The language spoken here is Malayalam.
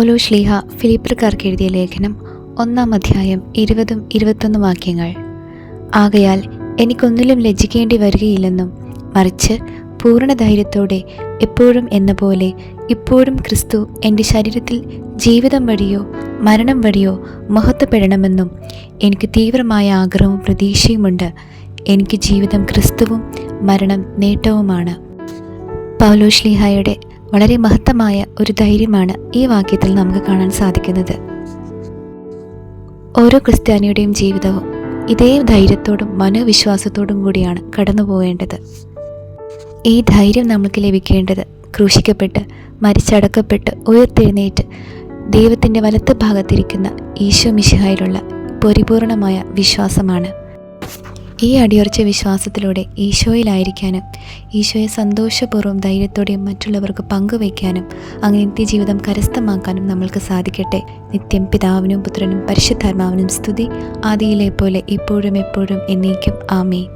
പൗലോസ് ശ്ലീഹ ഫിലിപ്പിയർക്കാർക്ക് എഴുതിയ ലേഖനം 1 അധ്യായം 20-21 വാക്യങ്ങൾ. ആകയാൽ എനിക്കൊന്നിലും ലജ്ജിക്കേണ്ടി വരികയില്ലെന്നും മറിച്ച് പൂർണ്ണ ധൈര്യത്തോടെ എപ്പോഴും എന്ന പോലെ ഇപ്പോഴും ക്രിസ്തു എൻ്റെ ശരീരത്തിൽ ജീവിതം വഴിയോ മരണം വഴിയോ മഹത്വപ്പെടണമെന്നും എനിക്ക് തീവ്രമായ ആഗ്രഹവും പ്രതീക്ഷയുമുണ്ട്. എനിക്ക് ജീവിതം ക്രിസ്തുവും മരണം നേട്ടവുമാണ്. പൗലോസ് ശ്ലീഹായുടെ വളരെ മഹത്തമായ ഒരു ധൈര്യമാണ് ഈ വാക്യത്തിൽ നമുക്ക് കാണാൻ സാധിക്കുന്നത്. ഓരോ ക്രിസ്ത്യാനിയുടെയും ജീവിതവും ഇതേ ധൈര്യത്തോടും മനോവിശ്വാസത്തോടും കൂടിയാണ് കടന്നു പോകേണ്ടത്. ഈ ധൈര്യം നമുക്ക് ലഭിക്കേണ്ടത് ക്രൂശിക്കപ്പെട്ട് മരിച്ചടക്കപ്പെട്ട് ഉയർത്തെഴുന്നേറ്റ് ദൈവത്തിൻ്റെ വലത്ത് ഭാഗത്തിരിക്കുന്ന ഈശോ മിശിഹായിലുള്ള പരിപൂർണമായ വിശ്വാസമാണ്. ഈ അടിയുറച്ച വിശ്വാസത്തിലൂടെ ഈശോയിലായിരിക്കാനും ഈശോയെ സന്തോഷപൂർവ്വം ധൈര്യത്തോടെയും മറ്റുള്ളവർക്ക് പങ്കുവയ്ക്കാനും അങ്ങനെ നിത്യജീവിതം കരസ്ഥമാക്കാനും നമ്മൾക്ക് സാധിക്കട്ടെ. നിത്യം പിതാവിനും പുത്രനും പരിശുദ്ധാത്മാവിനും സ്തുതി, ആദിയിലെ പോലെ ഇപ്പോഴും എപ്പോഴും എന്നേക്കും. ആമേൻ.